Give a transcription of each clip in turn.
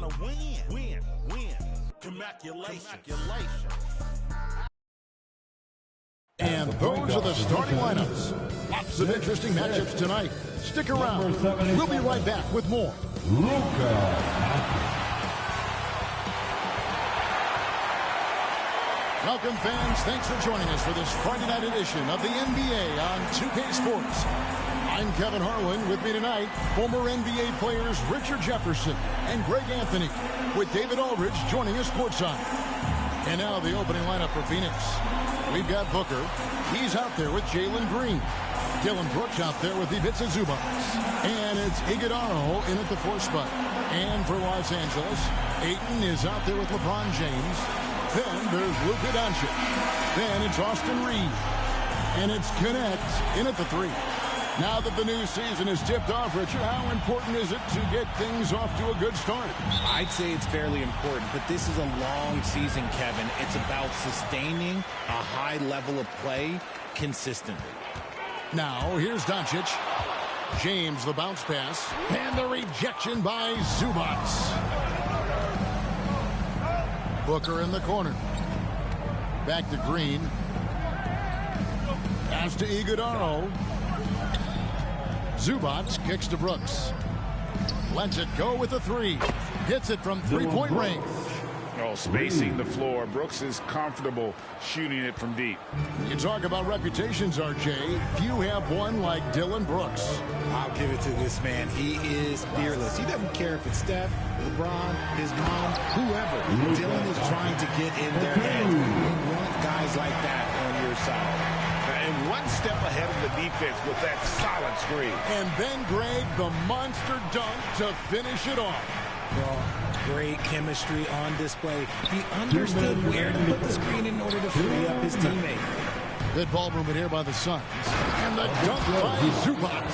to win. Congratulations. And those are the starting lineups. Lots of interesting matchups tonight. Stick around. We'll be right back with more. Welcome, fans. Thanks for joining us for this Friday night edition of the NBA on 2K Sports. I'm Kevin Harlan. With me tonight, former NBA players Richard Jefferson and Greg Anthony, with David Aldridge joining us courtside. And now the opening lineup for Phoenix. We've got Booker. He's out there with Jalen Green. Dylan Brooks out there with Ivica Zubac. And it's Iguodala in at the 4 spot. And for Los Angeles, Ayton is out there with LeBron James. Then there's Luka Doncic. Then it's Austin Reeves. And it's Connect in at the 3. Now that the new season is tipped off, Richard, how important is it to get things off to a good start? I'd say it's fairly important, but this is a long season, Kevin. It's about sustaining a high level of play consistently. Now, here's Doncic. James, the bounce pass. And the rejection by Zubac. Booker in the corner. Back to Green. Pass to Iguodala. Zubac kicks to Brooks. Lets it go with a 3. Hits it from three-point range. Oh, spacing the floor. Brooks is comfortable shooting it from deep. You talk about reputations, RJ. Few have one like Dylan Brooks. I'll give it to this man. He is fearless. He doesn't care if it's Steph, LeBron, his mom, whoever. Dylan is trying to get in their heads. You want guys like that on your side. And one step ahead of the defense with that solid screen. And then, Greg, the monster dunk to finish it off. Well, great chemistry on display. He understood where to put the screen in order to free up his teammate. Good ball movement here by the Suns. And the dunk by Zubac.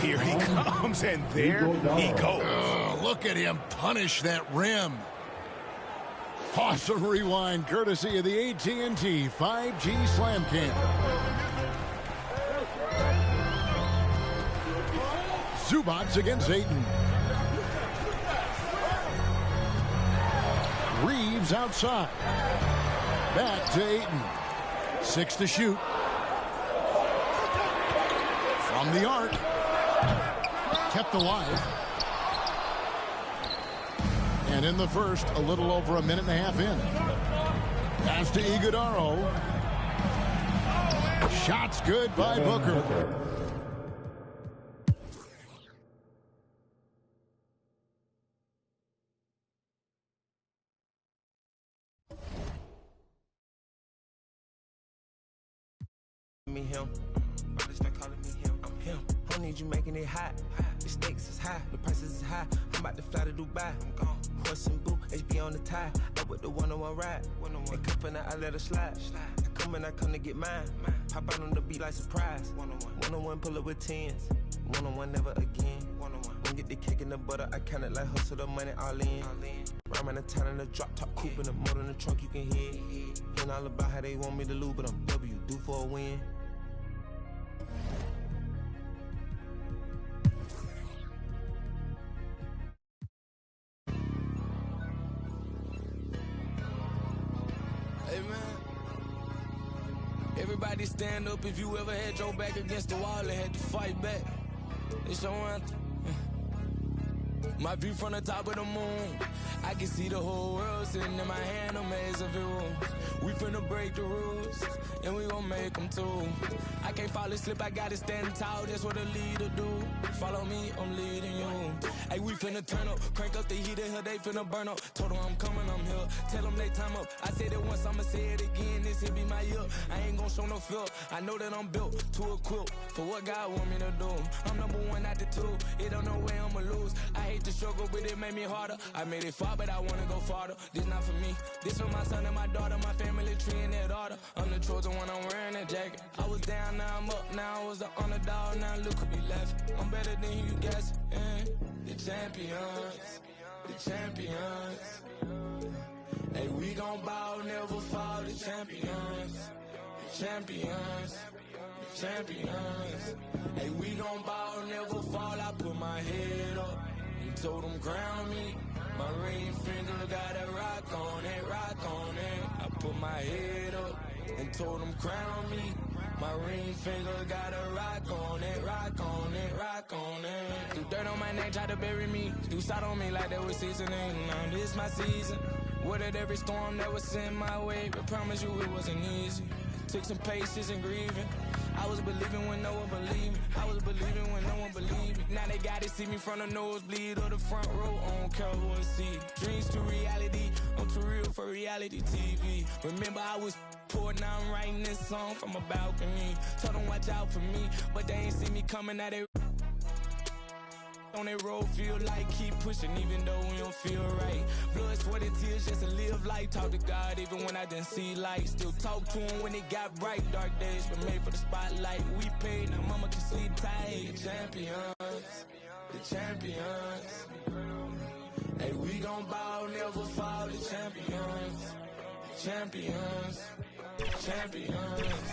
Here he comes, and there he goes. Look at him punish that rim. Awesome rewind, courtesy of the AT&T 5G Slam Cam. Zubac against Ayton. Reeves outside. Back to Ayton. 6 to shoot. From the arc. Kept alive. And in the first, a little over a minute and a half in. Pass to Iguodala. Shots good by Booker. Me him. Why start calling me him? I'm him. I need you making it hot. The stakes is high, the prices is high. I'm about to fly to Dubai. I'm gone. Horse and boo, HB on the tie. I with the one-on-one ride. And cuffin' I let her slide. I come to get mine. Pop out on the beat like surprise. One-on-one pull up with 10s. One-on-one never again. One get the cake and the butter. I count it like hustle the money all in. Rhyme in the town in the drop top coupe in the motor in the trunk you can hear. Hearing all about how they want me to lose, but I'm W due for a win. Hey man, everybody stand up if you ever had your back against the wall and had to fight back. It's your anthem. My view from the top of the moon, I can see the whole world sitting in my hand, a maze of rooms. We finna break the rules, and we gon' make them too. I can't fall asleep, I gotta stand tall, that's what a leader do. Follow me, I'm leading you. Hey, we finna turn up, crank up the heat in here, they finna burn up. Told them I'm coming, I'm here, tell them they time up. I said it once, I'ma say it again, this here be my year. I ain't gon' show no fear, I know that I'm built to equip for what God want me to do. I'm number one out the two, it don't know where I'ma lose. I hate the struggle, but it made me harder. I made it far, but I wanna go farther. This not for me, this for my son and my daughter, my family tree and their daughter. I'm the chosen one, I'm wearing that jacket. I was down, now I'm up, now I was the underdog, now look who be left. I'm better than you guys, the champions, the champions. Hey, we gon' bow, never fall, the champions, the champions, the champions. Hey, we gon' bow, never fall, I put my head up and told them ground me, My ring finger got a rock on it, rock on it. I put my head up and told them crown me. My ring finger got a rock on it, rock on it, rock on it. Do dirt on my neck, try to bury me. Do side on me like that was seasoning. Now this my season. Weathered every storm that was sent my way, but promise you it wasn't easy. Took some patience and grieving. I was believing when no one believed me. I was believing when no one believed me. Now they gotta see me from the nosebleed or the front row on Cowboy seat. Dreams to reality, I'm too real for reality TV. Remember I was poor, now I'm writing this song from a balcony. Told them watch out for me, but they ain't see me coming at it. On that road, feel like keep pushing even though we don't feel right. Blood, sweat, and tears just to live life. Talk to God even when I didn't see light. Still talk to him when it got bright. Dark days been made for the spotlight. We paid, now mama can sleep tight. The champions, the champions. Hey, we gon' ball, never fall. The champions, champions, champions.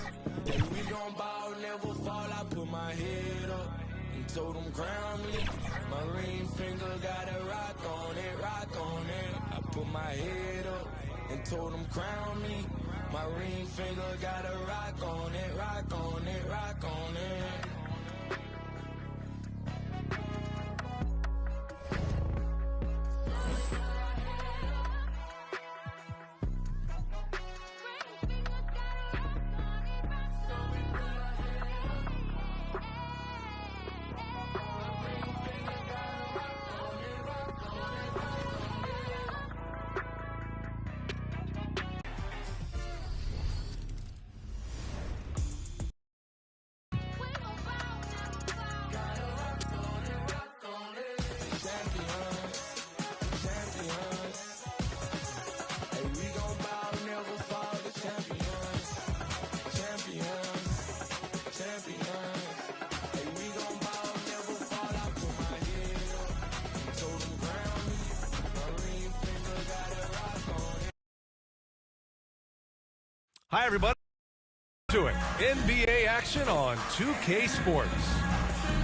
Hey, we gon' ball, never fall. I put my head up and told them crown me. My ring finger got a rock on it, rock on it. I put my head up and told them crown me. My ring finger got a rock on it, rock on it, rock on it. Hi, everybody. To it. NBA action on 2K Sports.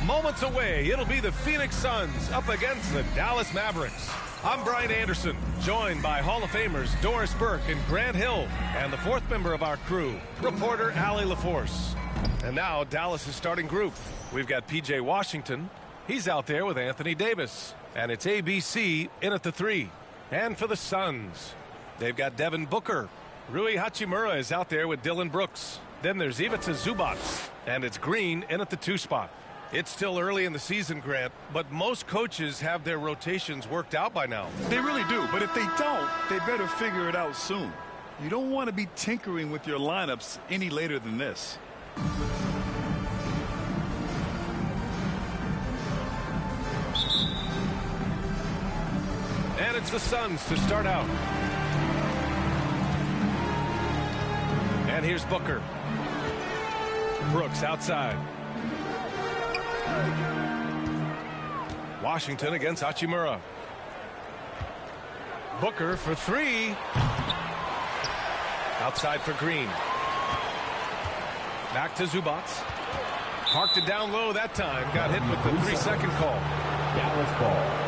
Moments away, it'll be the Phoenix Suns up against the Dallas Mavericks. I'm Brian Anderson, joined by Hall of Famers Doris Burke and Grant Hill, and the fourth member of our crew, reporter Allie LaForce. And now, Dallas' starting group. We've got P.J. Washington. He's out there with Anthony Davis. And it's ABC in at the 3. And for the Suns, they've got Devin Booker. Rui Hachimura is out there with Dylan Brooks. Then there's Ivica Zubac, and it's Green in at the 2 spot. It's still early in the season, Grant, but most coaches have their rotations worked out by now. They really do, but if they don't, they better figure it out soon. You don't want to be tinkering with your lineups any later than this. And it's the Suns to start out. And here's Booker. Brooks outside. Washington against Hachimura. Booker for 3. Outside for Green. Back to Zubac. Parked it down low that time. Got hit with the 3-second call. Dallas ball.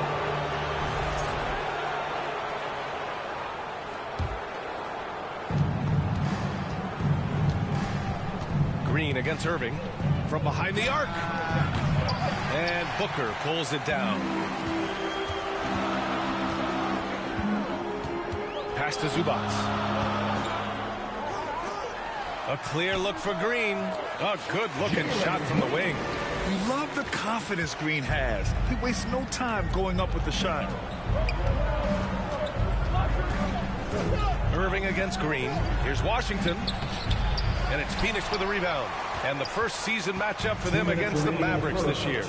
Green against Irving from behind the arc. And Booker pulls it down. Pass to Zubac. A clear look for Green. A good-looking shot from the wing. You love the confidence Green has. He wastes no time going up with the shot. Irving against Green. Here's Washington. And it's Phoenix with a rebound. And the first season matchup for them against the Mavericks this year.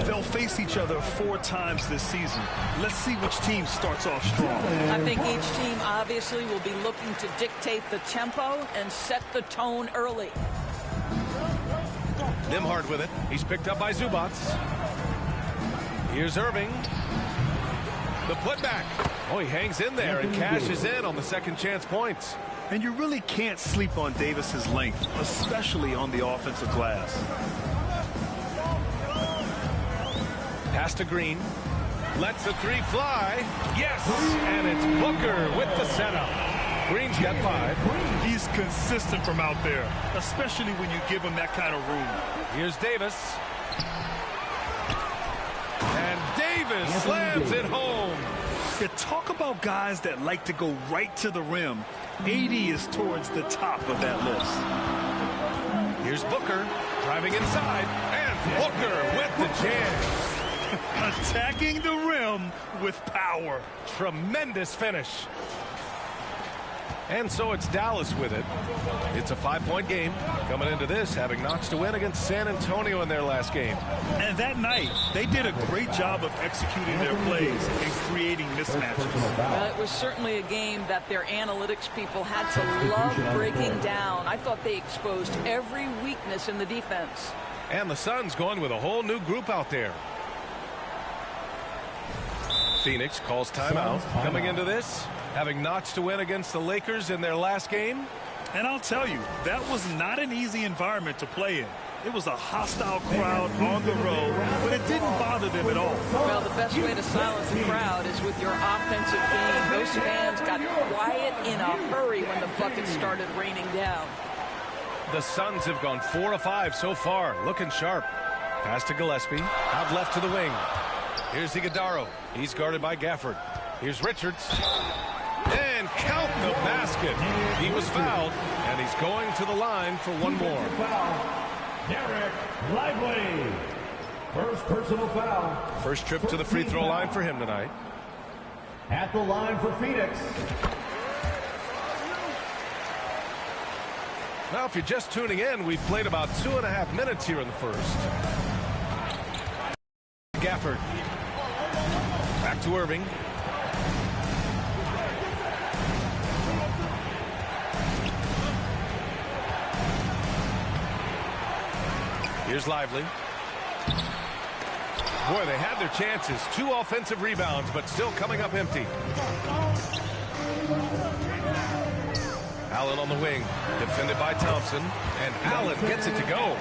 They'll face each other 4 times this season. Let's see which team starts off strong. I think each team obviously will be looking to dictate the tempo and set the tone early. Nembhard with it. He's picked up by Zubac. Here's Irving. The putback. Oh, he hangs in there and cashes in on the second chance points. And you really can't sleep on Davis's length, especially on the offensive glass. Pass to Green. Lets the three fly. Yes, and it's Booker with the setup. Green's got 5. He's consistent from out there, especially when you give him that kind of room. Here's Davis. And Davis slams it home. Yeah, talk about guys that like to go right to the rim. 80 is towards the top of that list. Here's Booker driving inside, and Booker with the jam. Attacking the rim with power. Tremendous finish. And so it's Dallas with it. It's a 5-point game. Coming into this, having notched a win against San Antonio in their last game. And that night, they did a great job of executing their plays and creating mismatches. Well, it was certainly a game that their analytics people had to love breaking down. I thought they exposed every weakness in the defense. And the Suns going with a whole new group out there. Phoenix calls timeout. Coming into this, having notched a win against the Lakers in their last game. And I'll tell you, that was not an easy environment to play in. It was a hostile crowd on the road, but it didn't bother them at all. Well, the best way to silence the crowd is with your offensive game. Those fans got quiet in a hurry when the buckets started raining down. The Suns have gone 4 of 5 so far, looking sharp. Pass to Gillespie, out left to the wing. Here's Iguodala. He's guarded by Gafford. Here's Richards. And count the basket. He was fouled, and he's going to the line for one more. Derek Lively. First personal foul. First trip to the free throw line for him tonight. At the line for Phoenix. Now, if you're just tuning in, we've played about 2.5 minutes here in the first. Gafford. Back to Irving. Here's Lively. Boy, they had their chances. 2 offensive rebounds, but still coming up empty. Allen on the wing, defended by Thompson, and Allen gets it to go.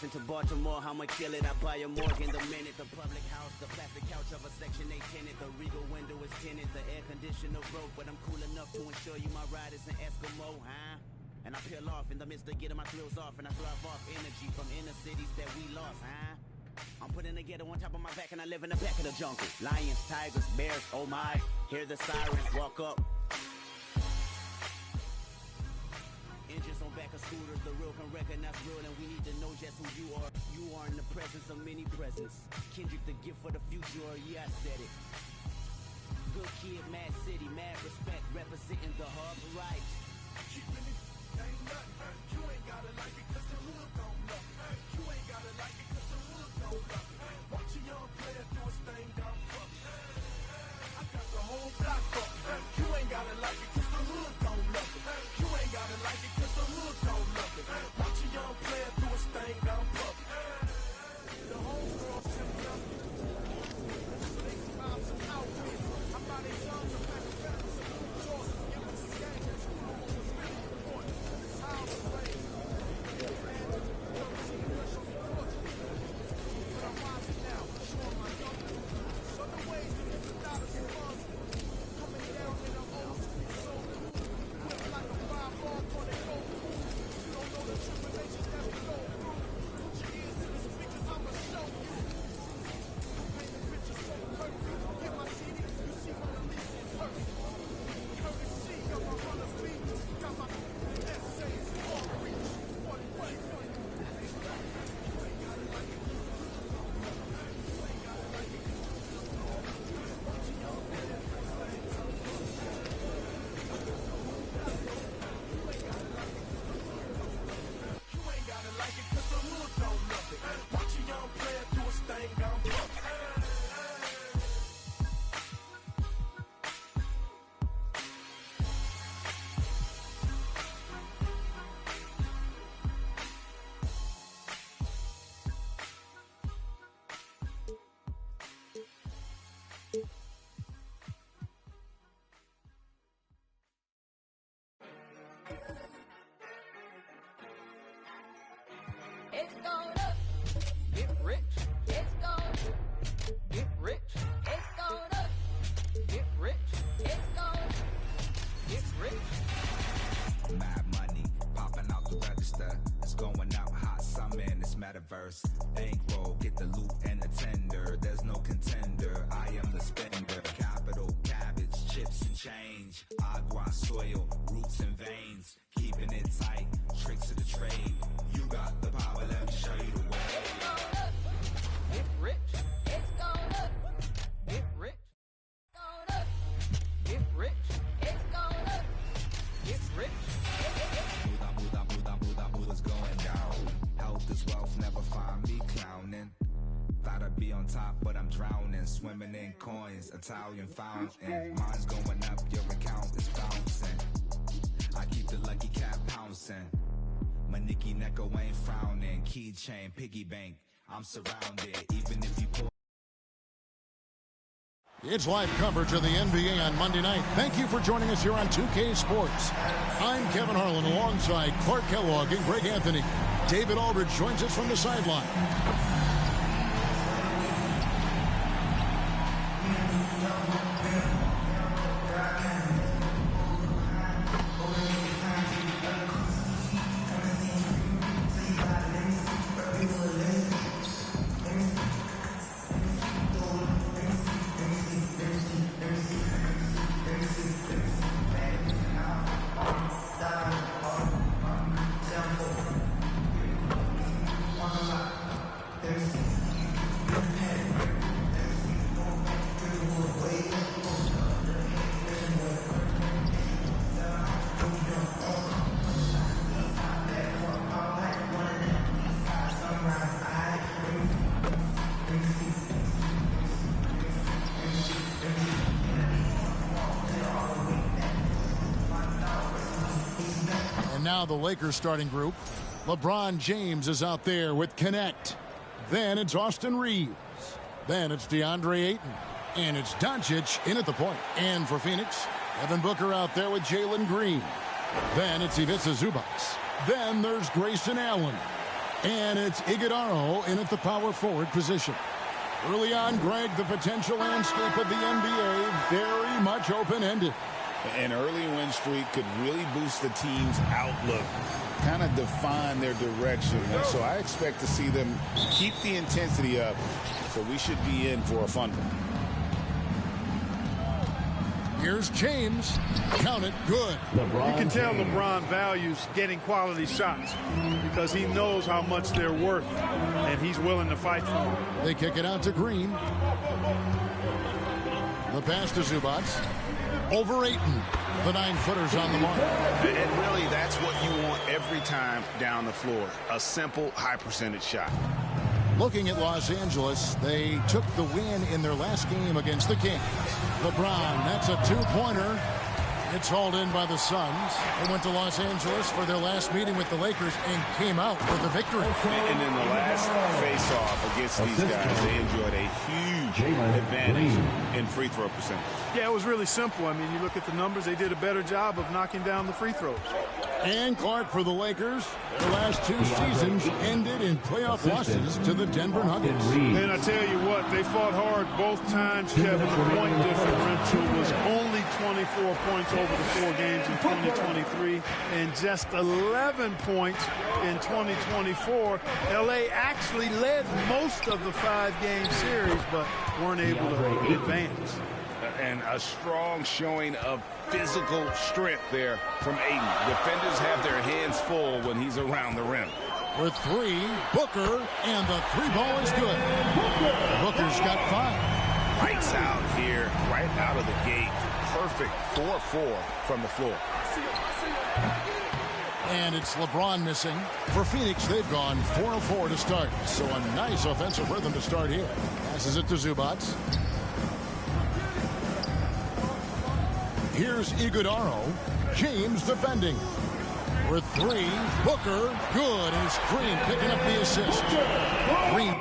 To Baltimore, I'ma kill it. I buy a Morgan the minute. The public house, the plastic couch of a Section 8 tenant. The Regal window is tinted. The air conditioner broke, but I'm cool enough to ensure you my ride is an Eskimo, huh? And I peel off in the midst of getting my thrills off, and I thrive off energy from inner cities that we lost, huh? I'm putting together on top of my back, and I live in the back of the jungle. Lions, tigers, bears, oh my. Hear the sirens, walk up. Engines on back of scooters, the real can recognize real, and we need to know just who you are. You are in the presence of many presents. Kendrick, the gift for the future, yeah, I said it. Good kid, mad city, mad respect, representing the hub, right? Keeping it, ain't nothing. You ain't gotta like it, cause the hood don't love it. You ain't gotta like it, cause the hood don't love it. Watch a young player do his thing down fuck. I got the whole block fuck. You ain't gotta like it, cause the hood don't love it. You ain't gotta like it, cause the hood don't love it. Watch a young player do his thing down fuck. The whole world sitting up. So they can buy some outfits. I'm by their sons, I'm back to fellas. New York, give us a gang, that's who was really important. It's going up. Get rich. It's going. Get rich. It's going up. Get rich. It's going. Get rich. Mad money popping out the register. It's going out hot summer in this metaverse. Bankroll, get the loot and the tender. There's no contender. I am the spender. Capital, cabbage, chips and change. Agua, soil, roots and veins. Keeping it tight. Tricks of the trade. You got the power. Let me show you the way. It's going up. Get rich. It's going up. Get rich. Going up. Get rich. It's going up. Get rich. Muda's going down. Health is wealth, never find me clowning. Thought I'd be on top, but I'm drowning. Swimming in coins, Italian fountain. Mine's going up, your account is bouncing. I keep the lucky cat pouncing. My Nicky Necko ain't frowning. Keychain, piggy bank, I'm surrounded. Even if you pull. It's live coverage of the NBA on Monday night. Thank you for joining us here on 2K Sports. I'm Kevin Harlan alongside Clark Kellogg and Greg Anthony. David Aldridge joins us from the sideline. Now the Lakers starting group. LeBron James is out there with Connect. Then it's Austin Reeves. Then it's DeAndre Ayton. And it's Doncic in at the point. And for Phoenix, Devin Booker out there with Jalen Green. Then it's Ivica Zubac. Then there's Grayson Allen. And it's Iguodala in at the power forward position. Early on, Greg, the potential landscape of the NBA very much open-ended. An early win streak could really boost the team's outlook, kind of define their direction. And so I expect to see them keep the intensity up. So we should be in for a fun one. Here's James. Count it. Good. You can tell LeBron values getting quality shots because he knows how much they're worth, and he's willing to fight for them. They kick it out to Green. The pass to Zubac. Over Ayton. The 9-footer's on the mark. And really, that's what you want every time down the floor. A simple, high-percentage shot. Looking at Los Angeles, they took the win in their last game against the Kings. LeBron, that's a two-pointer. It's hauled in by the Suns. They went to Los Angeles for their last meeting with the Lakers and came out with a victory. And in the last face-off against these guys, they enjoyed a huge advantage in free throw percentage. Yeah, it was really simple. I mean, you look at the numbers, they did a better job of knocking down the free throws. And Clark for the Lakers. Their last two seasons ended in playoff losses to the Denver Nuggets. And I tell you what, they fought hard both times, Kevin. The point differential was only 24 points over the 4 games in 2023 and just 11 points in 2024. LA actually led most of the 5-game series, but weren't able to advance. And a strong showing of physical strength there from Ayton. Defenders have their hands full when he's around the rim. With 3, Booker, and the 3 ball is good. Booker's got 5. Lights out here, right out of the gate. Perfect 4-4 from the floor. And it's LeBron missing. For Phoenix, they've gone 4 of 4 to start. So a nice offensive rhythm to start here. Passes it to Zubac. Here's Iguodala. James defending. With 3, Booker, good. And it's Green picking up the assist. Green.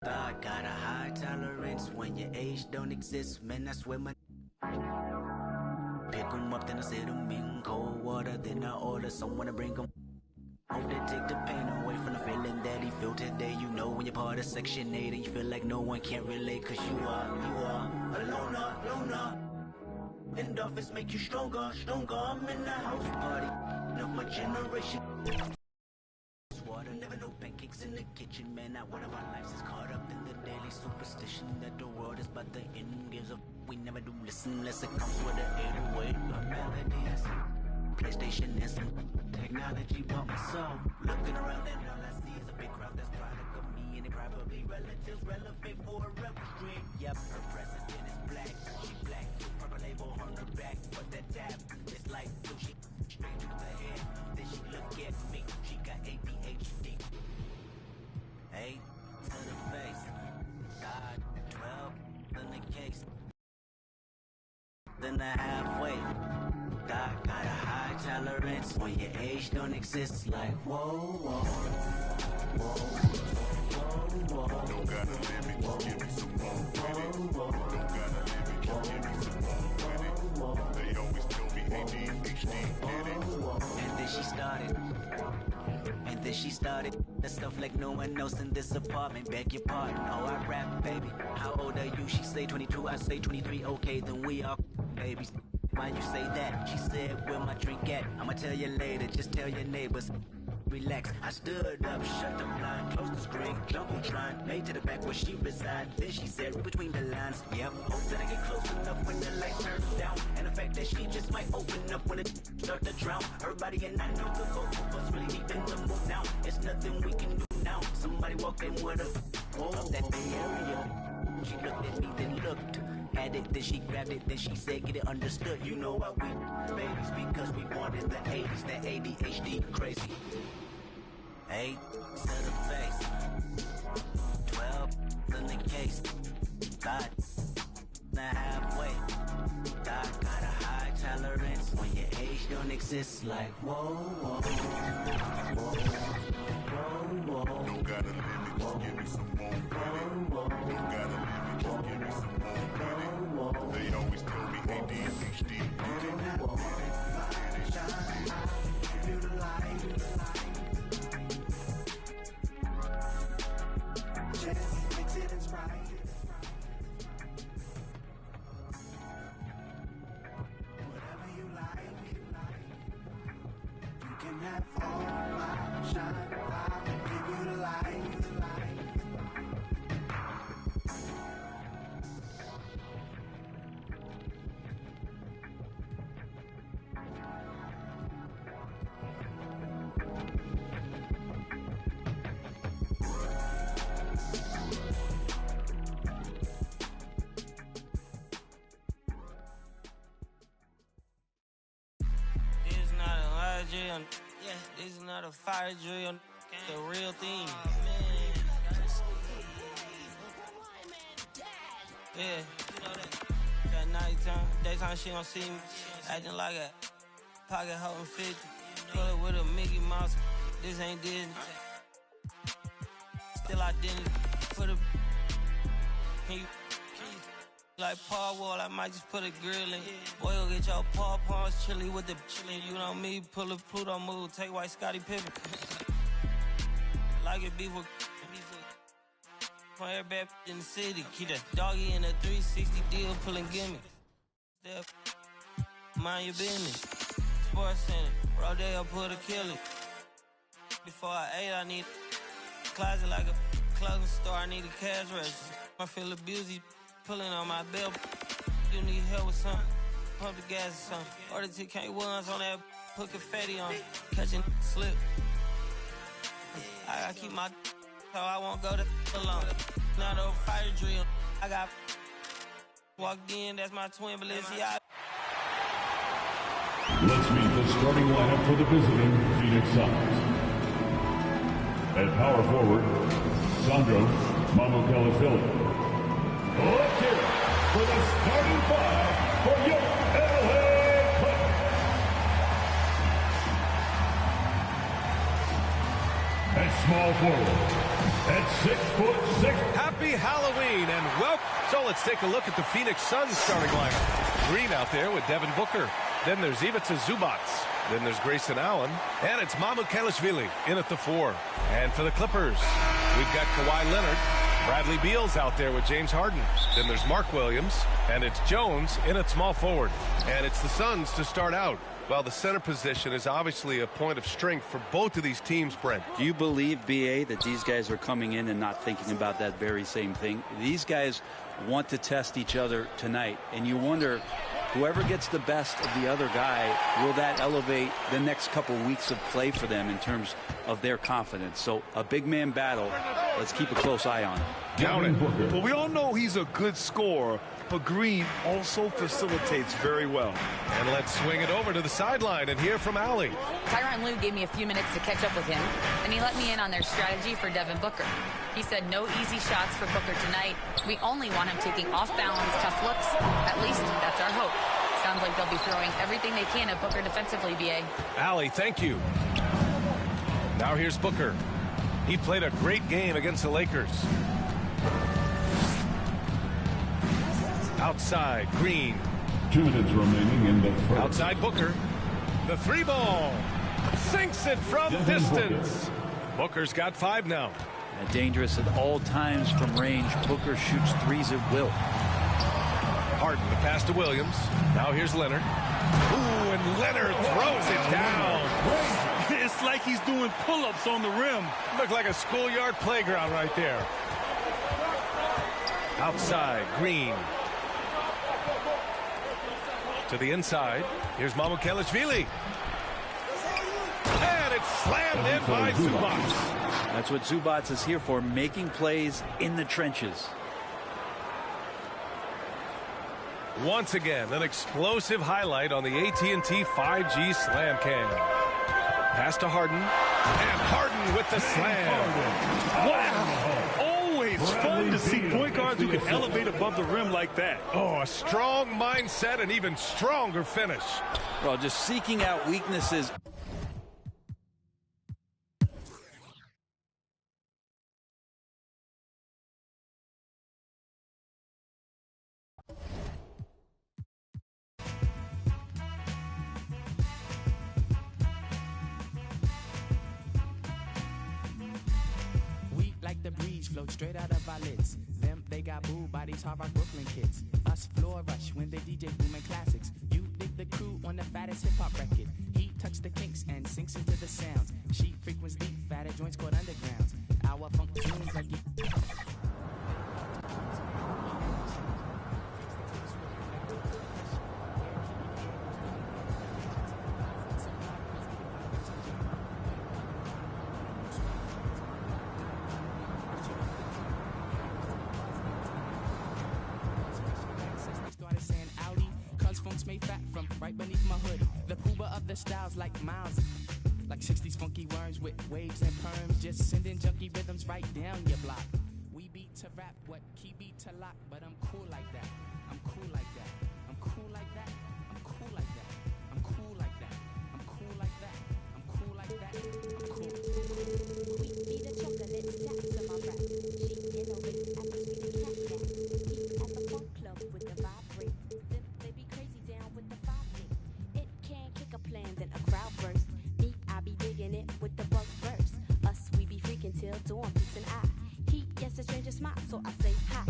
I got a high tolerance when your age don't exist. Man, I swear my pick 'em up, then I set 'em in cold water. Then I order someone to bring 'em. Hope they take the pain away from the feeling that he felt today. You know when you're part of Section 8 and you feel like no one can relate. Cause you are a loner. Endorphins make you stronger. I'm in the house party of my generation. Water, never no pancakes in the kitchen, man. Not one of our lives is caught up in the daily superstition that the world is but the end. Gives up, we never do listen unless it comes with an 808, a melody and some PlayStation and some technology bought my soul. Looking around and all I see is a big crowd that's product of me and it probably relatives relevant for a rebel stream. Yep, her president is black, she black, purple label on her back, but that dab is like blue. She straight to the head, then she look at me. She got ADHD. 8 to the face, God 12 in the case. Then the halfway, God got a high tolerance when your age don't exist. Like whoa. Don't gotta limit, just give me some more credit. Don't gotta limit, just give me some more credit. They always tell me ADHD did it. And then she started the stuff like no one else in this apartment. Beg your pardon, oh I rap, baby. How old are you? She say 22, I say 23. Okay, then we are babies. Why you say that? She said, where my drink at? I'ma tell you later, just tell your neighbors. Relax, I stood up, shut the blind, closed the screen, jumbotron, made to the back where she resides. Then she said, read between the lines, yep. Hope that I get close enough when the lights turn down. And the fact that she just might open up when it start to drown. Everybody and I know the both of us really deep in the mood now. It's nothing we can do now. Somebody walked in with a of that Bay Area. She looked at me, then looked. Had it, then she grabbed it, then she said, get it understood. You know why we babies, because we born in the 80s, that ADHD crazy. 8 to the face, 12 in the case. God, the halfway. God got a high tolerance when your age don't exist. Like whoa. Don't gotta limit, just give me some more credit. Don't gotta limit, just give me some more credit. They always tell me ADHD did it. Give you the light. Just mix it and Sprite. Whatever you like, you can have all my shine. I'll give you the light. Drill. Yeah, this is not a fire drill. The real thing. Yeah, you know that. At nighttime, daytime she gon' see me acting like a pocket holding 50. Pull it with a Mickey Mouse. This ain't Disney. Still identity for the. Can you like Paul Wall, I might just put a grill in. Boy, you'll get your paws chili with the chili. You know me, pull a Pluto move, take white Scottie Pippen. Like it beef with from everybody in the city. Keep that doggy in a 360 deal, pulling gimme. Mind your business. Sports Center, Rodeo put a kill it. Before I ate, I need a closet like a clothing store. I need a cash register. I feel abused. Pulling on my belt, you need help with something, pump the gas or something. Order TK1s on that, put confetti on, catching slip. I gotta keep my so I won't go to alone. Not a fire drill, I got walked in, that's my twin Balenciaga. Let's meet the starting lineup for the visiting Phoenix Suns. At power forward, Sandro Mamukelashvili. Let's hear it for the starting five for your LA Clippers. At small forward, At 6'6". Happy Halloween and welcome. So let's take a look at the Phoenix Suns starting lineup. Green out there with Devin Booker. Then there's Ivica Zubac. Then there's Grayson Allen. And it's Mamukelashvili in at the 4. And for the Clippers, we've got Kawhi Leonard. Bradley Beal's out there with James Harden. Then there's Mark Williams. And it's Jones in at small forward. And it's the Suns to start out. Well, the center position is obviously a point of strength for both of these teams, Brent. Do you believe, B.A., that these guys are coming in and not thinking about that very same thing? These guys want to test each other tonight, and you wonder, whoever gets the best of the other guy, will that elevate the next couple weeks of play for them in terms of their confidence? So a big man battle. Let's keep a close eye on it. Count it. Well, we all know he's a good scorer, but Green also facilitates very well. And let's swing it over to the sideline and hear from Allie. Tyronn Lue gave me a few minutes to catch up with him, and he let me in on their strategy for Devin Booker. He said no easy shots for Booker tonight. We only want him taking off-balance tough looks. At least that's our hope. Sounds like they'll be throwing everything they can at Booker defensively, B.A. Allie, thank you. Now here's Booker. He played a great game against the Lakers. Outside, Green. 2 minutes remaining in the first. Outside Booker. The 3 ball. Sinks it from distance. Booker's got 5 now. And dangerous at all times from range. Booker shoots threes at will. Harden, the pass to Williams. Now here's Leonard. Ooh, and Leonard throws it down. It's like he's doing pull-ups on the rim. Looked like a schoolyard playground right there. Outside, Green. To the inside. Here's Mamukelashvili. And it's slammed in by Zubac. That's what Zubac is here for, making plays in the trenches. Once again, an explosive highlight on the AT&T 5G Slam Cam. Pass to Harden. And Harden with the slam. Wow. Always fun to see point guards who can elevate above the rim like that. Oh, a strong mindset and even stronger finish. Well, just seeking out weaknesses. Like the breeze float straight out of our lids. Them, they got booed by these hard rock Brooklyn kids. Us floor rush when they DJ booming classics. You dig the crew on the fattest hip-hop record. He tucks the kinks and sinks into the sounds. She frequents deep, fatter joints called undergrounds. Our funk tunes like you. Made fat from right beneath my hood. The pooba of the styles like miles. Like 60s funky worms with waves and perms. Just sending junky rhythms right down your block. We beat to rap, what key beat to lock. But I'm cool like that. I'm cool like that. I'm cool like that. I'm cool like that. I'm cool like that. I'm cool like that. I'm cool like that. I'm cool. We be the chocolate taps in my rap. She innovates at the sweet cat nap. He at the funk club with the vibrate. They be crazy down with the 5-8. It can kick a plan, then a crowd burst. Me, I be digging it with the bug verse. Us, we be freaking till dawn, peace and I. He, yes, a stranger smile, so I say hi.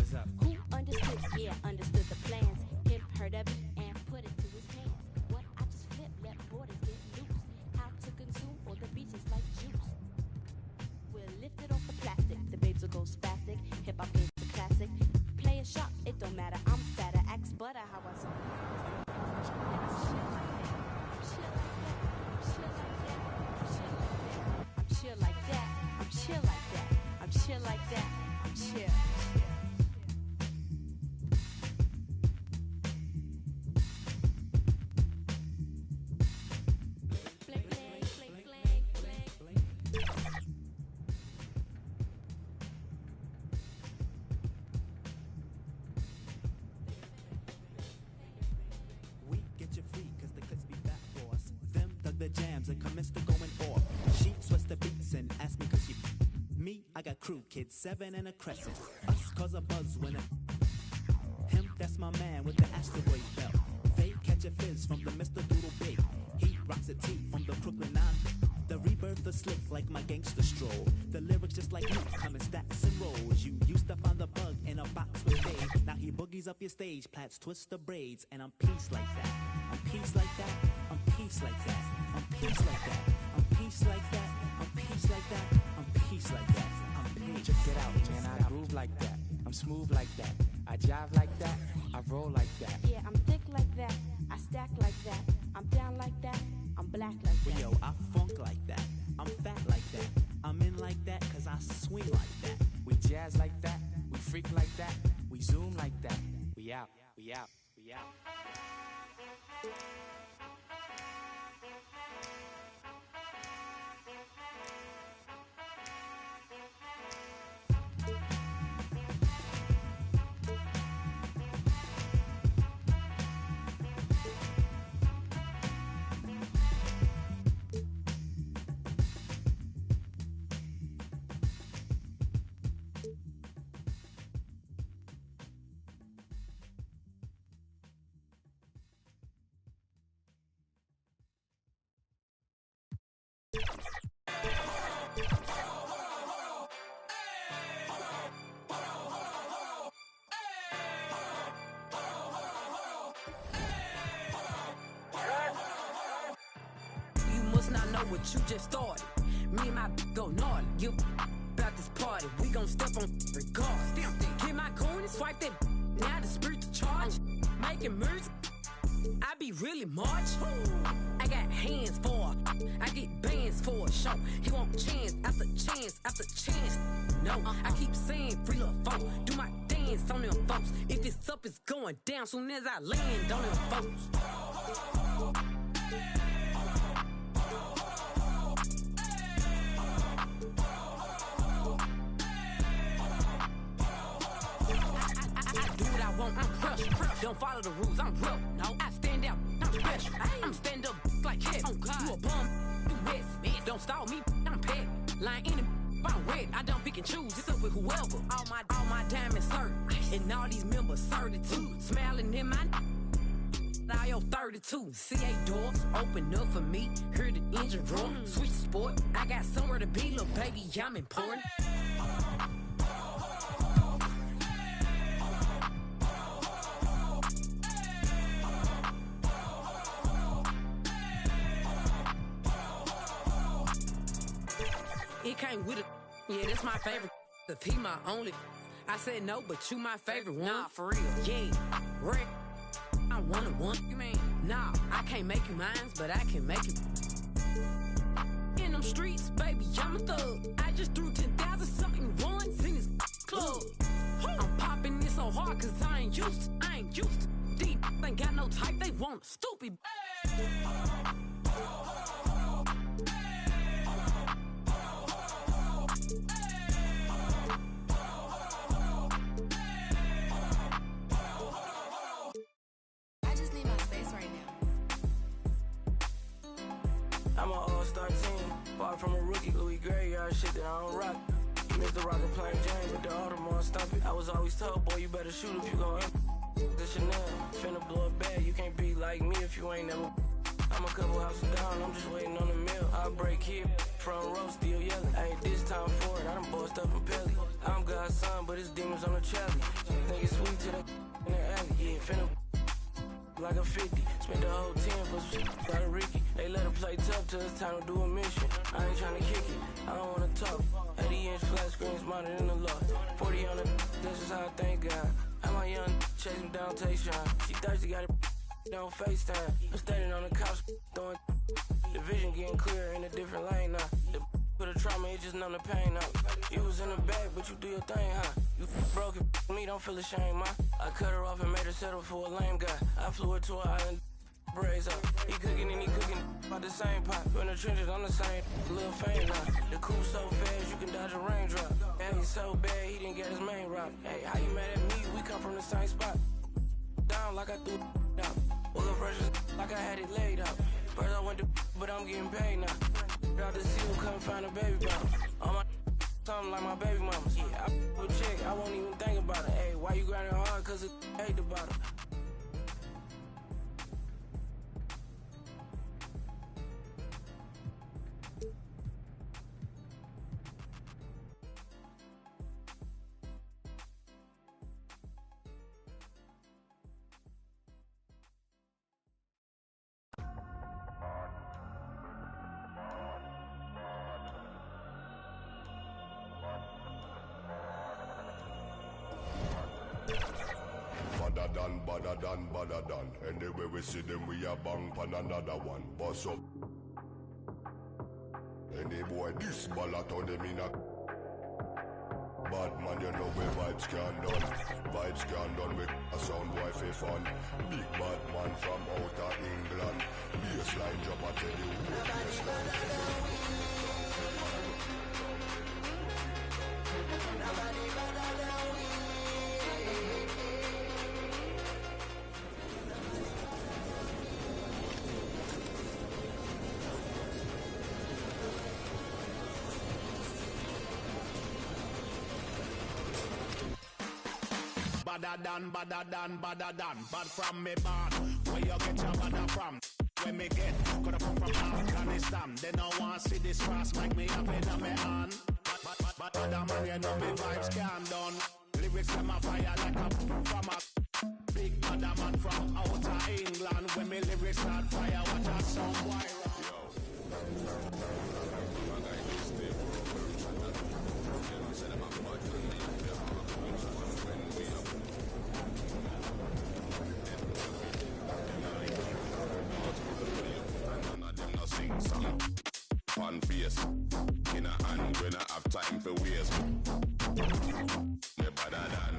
Who understood? Yeah, understood the plans. Him heard of it and put it to his hands. What I just flip, let borders get loose. How to consume all the beaches like juice. We'll lift it off the plastic. The babes will go spastic. Hip hop game's a classic. Play a shot, it don't matter. I'm fatter, axe butter, how I saw. I'm chill like that. I'm chill like that. I'm chill like that. I'm chill. We get you free cause the clips be fat for us. Them dug the jams and commenced to going off. She sweats the beats and asked me cause she Me, I got crew, kids, 7 and a crescent. Us cause a buzz when him, that's my man with the asteroid belt. They catch a fizz from the Mr. Doodle Big. He rocks a tee from the Brooklyn 9. The rebirth is slick like my gangster stroll. The lyrics just like me, come in stacks and rolls. You used to find the bug in a box with Dave. Now he boogies up your stage, plats, twist the braids, and I'm peace like that. I'm peace like that. I'm peace like that. I'm peace like that. I'm peace like that. I'm peace like that. I'm peace like that. I'm peace. Check it out, man. I groove like that. I'm smooth like that. I jive like that. I roll like that. Yeah, I'm thick like that. I stack like that. I'm down like that. I'm black like that. Yo, I funk like that. I'm fat like that. I'm in like that cause I swing like that. We jazz like that. We freak like that. We zoom like that. We out. We out. We out. Not know what you just started. Me and my go naughty. You about this party. We gon' step on regardless. Get my coin and swipe that. Now the spirit to charge. Making moves. I be really march. I got hands for it. I get bands for a show. He want chance after chance after chance. No, I keep saying free little folk. Do my dance on them folks. If it's up, it's going down soon as I land on them folks. I'm crushed. Don't follow the rules, I'm real. No, I stand out, I'm special. I'm stand up like head. Oh God, you a bum, you mess. Don't stall me, I'm pet. Lying in it, I'm red. I don't pick and choose, it's up with whoever. All my diamonds certain, and all these members certitude. Smiling in my now yo 32. CA doors open up for me. Hear the engine roar. Switch sport. I got somewhere to be, little baby. I'm important. It came with it. Yeah, that's my favorite. If he my only. I said no, but you my favorite one. Nah, for real. Yeah, red. I want one. You mean? Nah, I can't make you mine, but I can make it. In them streets, baby, I'm a thug. I just threw 10,000 something ones in this club. I'm popping this so hard cause I ain't used to. Deep ain't got no type, they want stupid. I'm an all-star team, far from a rookie, Louis Graveyard shit that I don't rock. Mr. Rocket playing James with the Audemars stomp it. I was always told, boy, you better shoot if you gon' the Chanel. Finna blow a bag, you can't be like me if you ain't never. I'm a couple houses down, I'm just waiting on the meal. I break here, front row still yelling. Ain't this time for it, I done bossed up from Pelly. I'm God's son, but it's demons on the chally. Think it's sweet to the in the alley, yeah, finna like a 50. Spent the whole 10 for some shit out of Ricky. They let her play tough till it's time to do a mission. I ain't tryna kick it, I don't wanna talk. 80-inch flat screen smarter than the law. 40 on the, this is how I thank God. I'm my young chase him down, Tayshawn. She thirsty, got it on FaceTime. I'm standing on the couch, throwing the vision getting clearer in a different lane now. The for the trauma, it just numb the pain out. You was in the bag, but you do your thing, huh? You broke it, me, don't feel ashamed, ma. I cut her off and made her settle for a lame guy. I flew her to an island, braids up. He cooking and he cooking by the same pot. In the trenches, I'm the same, little fame now. The coupe so fast, you can dodge a raindrop. And he's so bad, he didn't get his main route. Hey, how you mad at me? We come from the same spot. Down like I threw it out. Well, precious like I had it laid out. First I went to but I'm getting paid now. Out the seal, couldn't find a baby bottle. All my something like my baby mama. Yeah, I with chick, I won't even think about it. Hey, why you grinding hard? Cause it hate the bottom. Badder done. Anyway we see them, we a bang pan another one. Boss up. Any boy this ballot on them in a bad man, you know where vibes can done. Vibes can done with a sound boy for fun. Big bad man from outer England. Baseline drop, I tell you. Baseline. Badder than, bad from me bad. Where you get your badder from? Where me get? Coulda come from Afghanistan. They no want see this cross like me up in me hand. Badder man, you know me vibes can done. Lyrics them a fire like a from a big badder man from outer England. When me lyrics start fire, watch a song boy on face, in a hand, when I have time for waste. Me better than.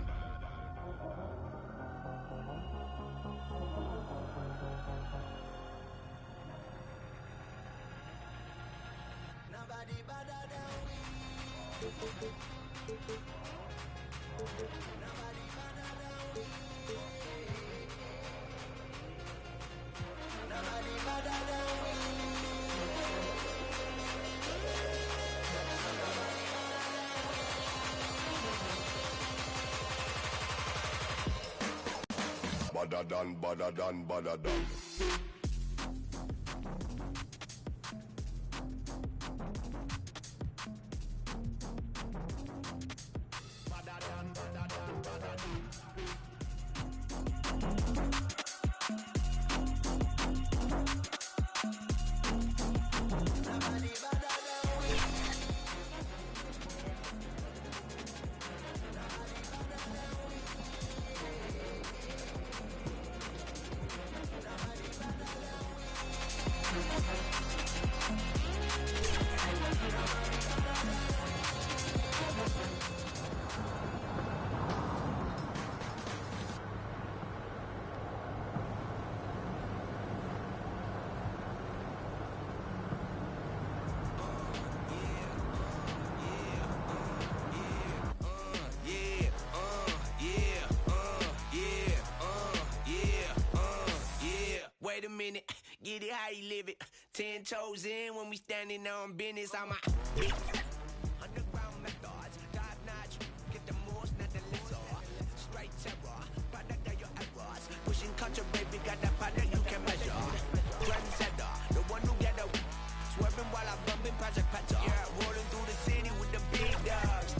Nobody better than we. Nobody better than we. Nobody better than we. Badder done. Wait a minute, get it how you live it. 10 toes in when we standing on business. I'm a big underground methods, top notch. Get the most, not the lesser. Straight terror, product of your errors. Pushing culture, baby, got that product you can measure. Trendsetter, the one who get a swerving while I'm bumping Project Patcher. Yeah, rolling through the city with the big dogs.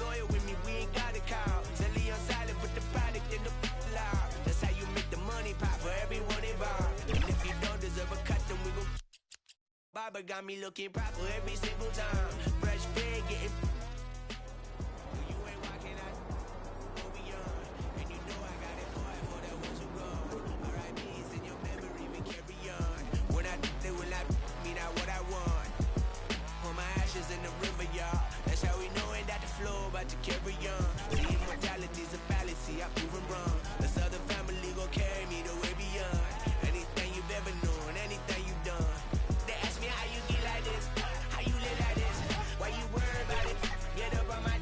Loyal with me, we ain't got a call. Zelly on silent, but the product in the loud. That's how you make the money pop for everyone involved. And if you don't deserve a cut, then we gon' Barber got me looking proper every single time. Fresh pig getting. You ain't walking out. Go beyond. And you know I got it, boy, for that was a run. R.I.P.'s in your memory, we carry on. When I they will not mean out what I want. Pour my ashes in the river, y'all. That's how we know it, that the flow about to carry on. See, immortality's a fallacy, I proven wrong. This other family gon' carry me the way beyond. Anything you've ever known, anything you've done. They ask me how you get like this, how you live like this. Why you worry about it? Get up on my,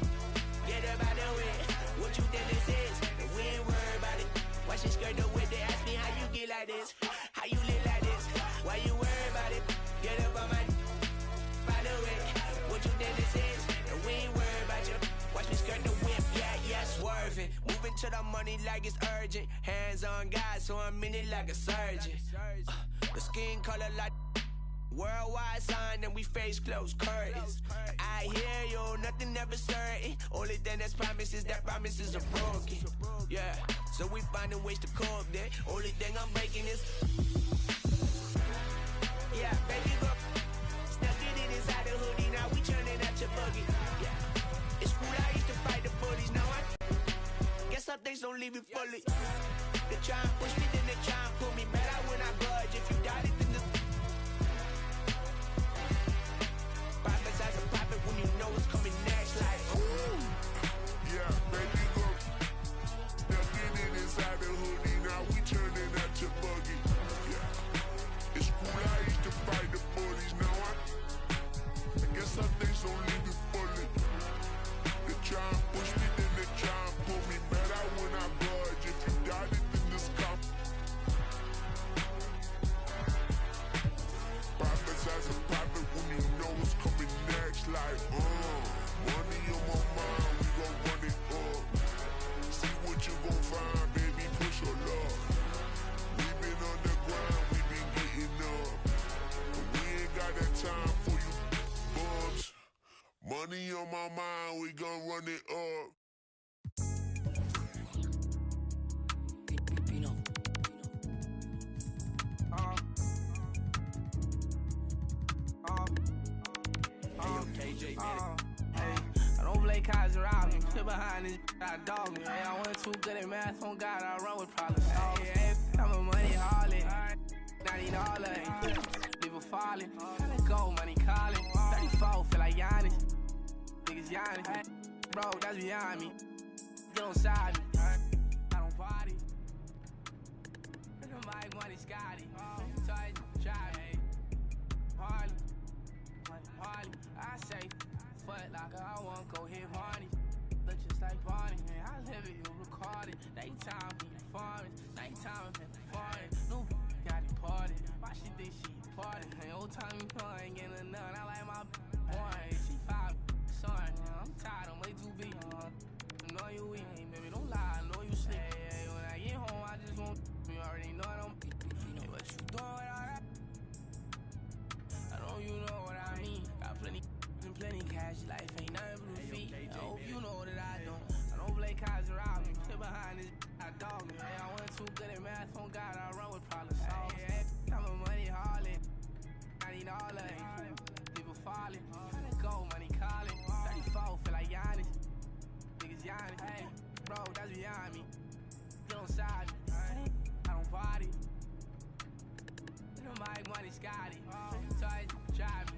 get up out the way. What you think this is? And we ain't worried about it. Watch your skirt the way they ask me how you get like this, how you live like this. Why you worry about it? Get up on my, by the way. What you think this is? And we to the money like it's urgent. Hands on God, so I'm in it like a surgeon. The skin color like worldwide sign, and we face closed curtains. I hear you, nothing ever certain. Only thing that's promised is that promises are broken. Yeah, so we finding ways to cope there. Only thing I'm breaking is, yeah, baby girl, stuck it inside the hoodie. Now we turning out your buggy. Yeah, it's cool. I used to fight the bullies. Now I guess some things don't leave you fully. They try and push me, then they try and pull me back out when I budge. If you doubt it, then the profits as a profit when you know what's coming next. Like, ooh, Yeah, baby girl, stuck it inside the hoodie. Now we turning out your buggy. Yeah, it's cool. I used to fight the bullies. Now I guess some things don't leave you fully. They try and push me, then they try and pull me back out when I budge. If you doubt it, then this come. Profits as a profit when you know what's coming next. Like, money on my mind, we gon' run it up. See what you gon' find, baby, push your luck. We been on the grind, we been getting up. But we ain't got that time for you bums. Money on my mind, we gon' run it up. KJ, hey, I don't play cards around me. Sit behind this, I dog me. Hey, I wasn't too good at math. On God, I run with problems. Hey, I'm a money harlot. Not even all of it. People falling. Let go, money calling. 34, feel like Giannis. Niggas Giannis. Bro, that's beyond me. Get on side me. I don't party. My money Scotty. Touch, drive, hey. Harley. Harley, I say, foot locker, I won't go hit Barney. Look just like Barney, man, I live it, you record it. Daytime, be performing, nighttime, been performing. New got it party, why she think she party? Hey, old time, ain't getting none, I like my boy, she 5, son, I'm tired, I'm way too big. I know you weak, baby, don't lie, I know you sleep. Hey, when I get home, I just won't, you already know I don't, hey, what you doing with all that? I know you know what I mean. Got plenty cash, life ain't nothing blue feet. I hope you know that I don't play cards around me. Sit behind this, I dog me. Hey, I wasn't too good at math. On God, I run with problems. Hey, I'm a money harlot. I need all of it. People falling. Let go, money calling. 34, feel like Giannis. Niggas Giannis. Hey, bro, that's beyond me. Get on side me. I don't party. My money Scotty. Touch, drive me.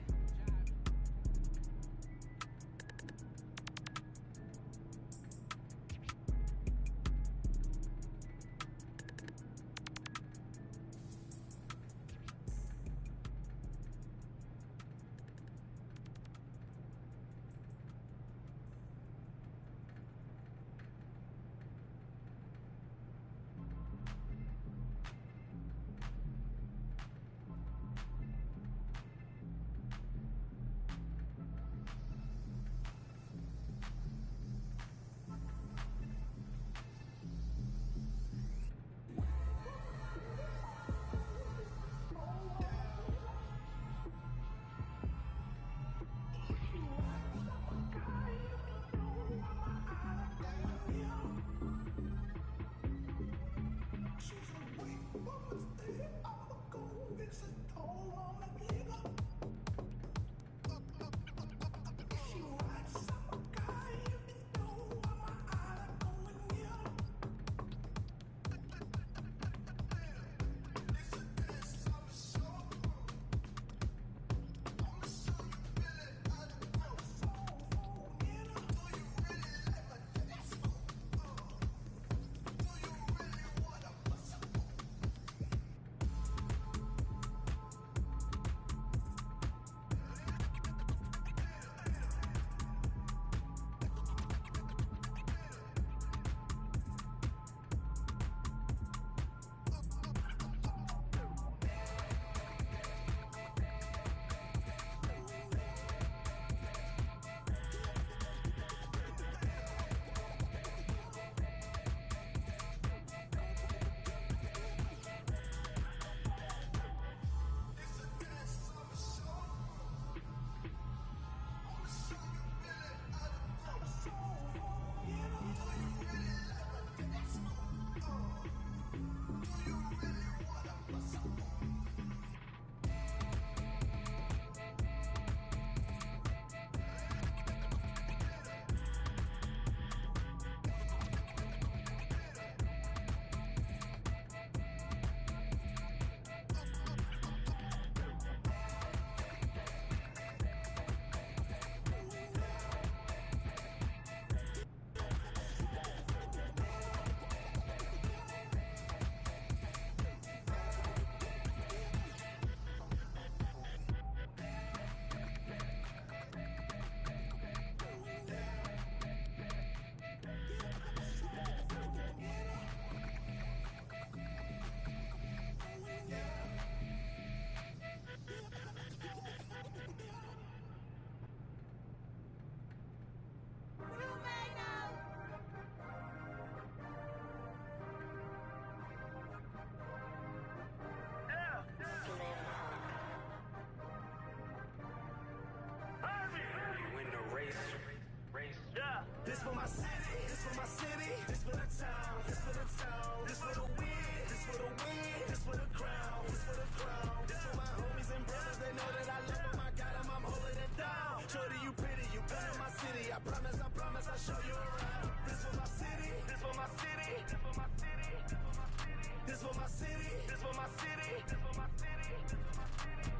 my city.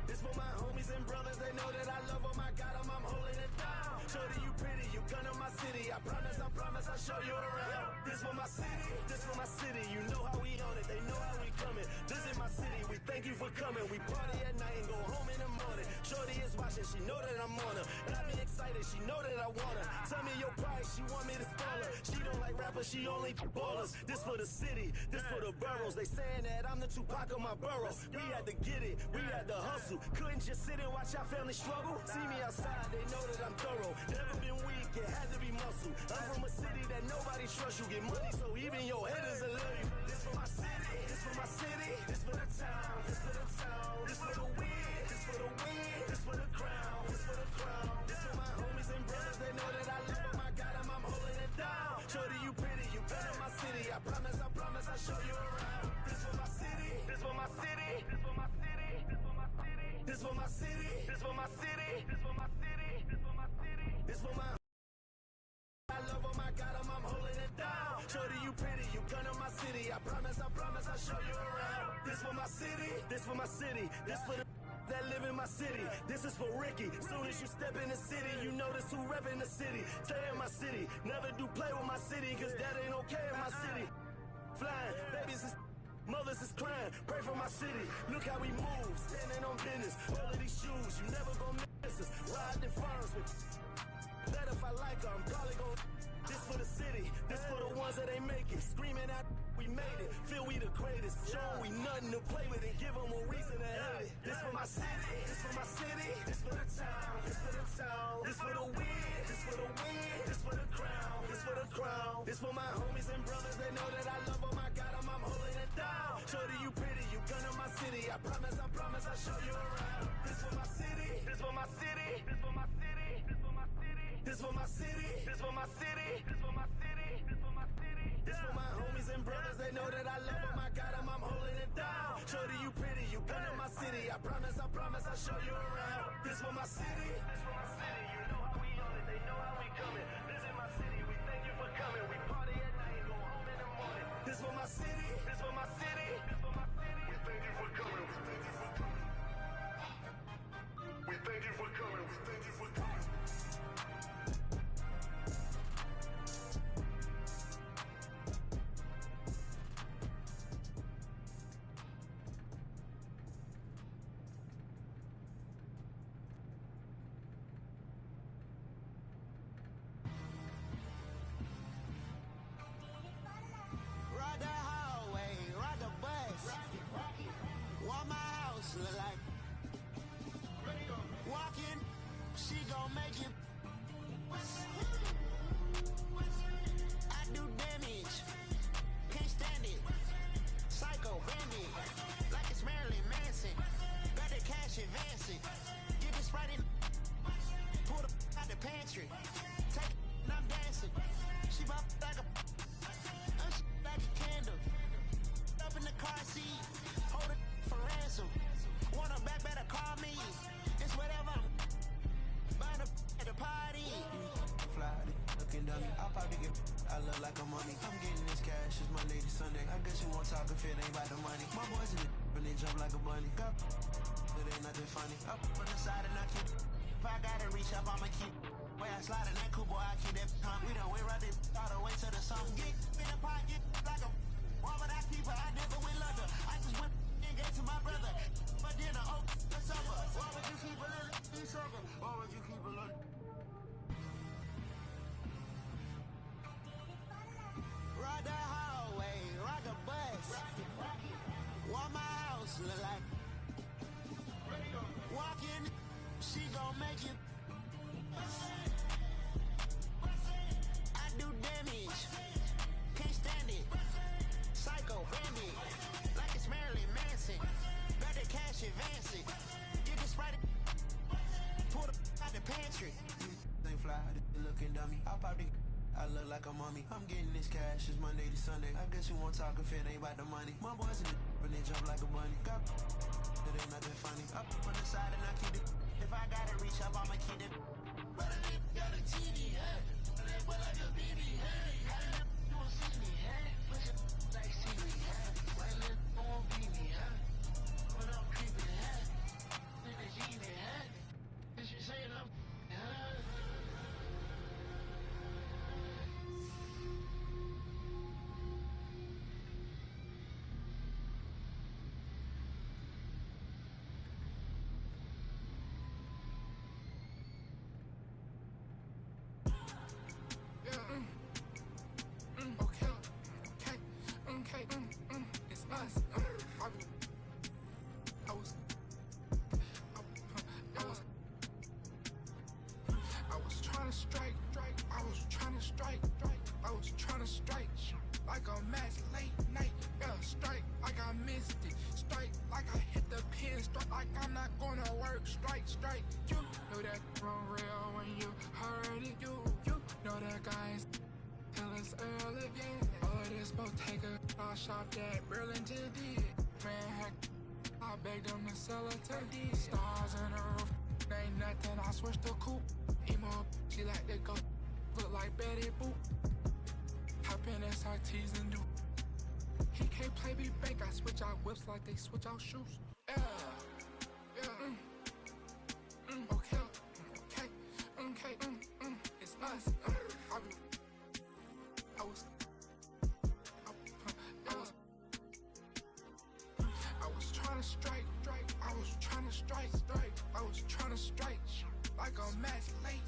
This for my homies and brothers, they know that I love them. I got them, I'm holding it down. Shorty, you pretty, you come to my city. I promise, I'll show you around. This for my city, you know how we on it, they know how we coming. Visit my city, we thank you for coming. We party at night and go home in the morning. Shorty is watching, she know that I'm on her. Got me excited, she know that I want her. Tell me your price, she want me to spoil her. She don't like rappers, she only ballers. This for the city, this for the boroughs. They saying that I'm the Tupac of my borough. We had to get it, we had to hustle. Couldn't just sit and watch our family struggle. See me outside, they know that I'm thorough. Never been weak, it had to be muscle. I'm from a city that nobody trusts. You get money, so even your haters will love you. This for my city, this for my city, this for the town, this for the town, this for the win, this for the win, this for the crown, this for the crown. This for my homies and brothers, they know that I love them. I got them, I'm holding it down. Shorty, you pretty, you better my city. I promise, I'll show you around. This for my city, this for my city, this for my city, this for my city, this for my city, this for my city, this for my city, this for my. I love them, I got them, I'm holding it down. Shorty, you pretty, you come to my city. I promise, I'll show you around. This for my city, this for my city, this for the that live in my city. This is for Ricky. Soon as you step in the city, you notice who rep in the city. Stay in my city, never do play with my city, cause that ain't okay in my city. Flying, babies is mothers is crying, pray for my city. Look how we move, standing on business. All of these shoes, you never gon' miss us. Ride in farms with that if I like her, I'm probably gon' this for the city, this for the ones that ain't make it. Screaming out, we made it, feel we the greatest. Show we nothing to play with and give them a reason to hate it. This for my city, this for my city, this for the town, this for the town, this for the win, this for the win, this for the crown, this for the crown. This for my homies and brothers, they know that I love them, I got them, I'm holding it down. Shorty, you pretty, you come to my city. I promise, I'll show you around. This for my city, this for my city, this for my city, this for my city, this for my city, this for my city, this for my city, this for my city. This for my homies and brothers, they know that I love them, I got them, I'm holding it down. Shorty, you pretty, you come to my city. I promise, I'll show you around. This for my city, this for my city, you know how we on it, they know how we coming. Visit my city, we thank you for coming. We party at night and go home in the morning. This for my city, this for my city, this for my city. We thank you for coming, we thank you for coming. We thank you for coming, we thank you for coming. Ride the hallway, ride the bus. What my house look like? Walking, she gon' make it. I do damage, can't stand it. Psycho bandit, like it's Marilyn Manson. Got the cash advancing. Get this right in. Pull the out the pantry. Take it, and I'm dancing. She bop like a. I'm like a candle. Up in the car seat. Hold it for ransom. Want her back, better call me. It's whatever. Buy the at the party. Fly, looking dummy. I'll probably get. I look like a mummy. I'm getting this cash. It's Monday to Sunday. I guess you won't talk if it ain't about the money. My boys in the when they jump like a bunny. Got but ain't nothing funny. Up on the side and I keep. If I gotta reach up, I'ma keep. Way I slide in that coupe, boy, I keep that pump. We done went right this all the way to the sun. Get in the pocket like a. Why would I keep her? I never went London. I just went and gave to my brother. For dinner, oh, for supper. Why would you keep a little sugar? Why would you keep a little? Ride the hallway, ride the bus. What my house look like? Walking, she gon' make it. I do damage, can't stand it. Psycho bandit, like it's Marilyn Manson. Got the cash advancing. Get this right. Pull the out the pantry. They fly, looking dummy. I'll probably. I look like a mummy. I'm getting this cash. It's Monday to Sunday. I guess you won't talk if it ain't about the money. My boys in the when they jump like a bunny. Got it ain't nothing funny. Up on the side and I keep it. If I gotta reach up, I'ma keep it. But I got a TV, huh? But like a BB, huh? You won't see me, huh? But you like see me, huh? Why you won't be me, huh? that Burlington did. Man, heck, I begged them to sell her to stars in the roof. Ain't nothing, I switched the coupe. Emo, she like to go, look like Betty Boop. Hop in SRTs and do. He can't play me bank, I switch out whips like they switch out shoes. Yeah, yeah, okay, it's us. I was trying to strike, I was trying to strike, I was trying to strike like a match late.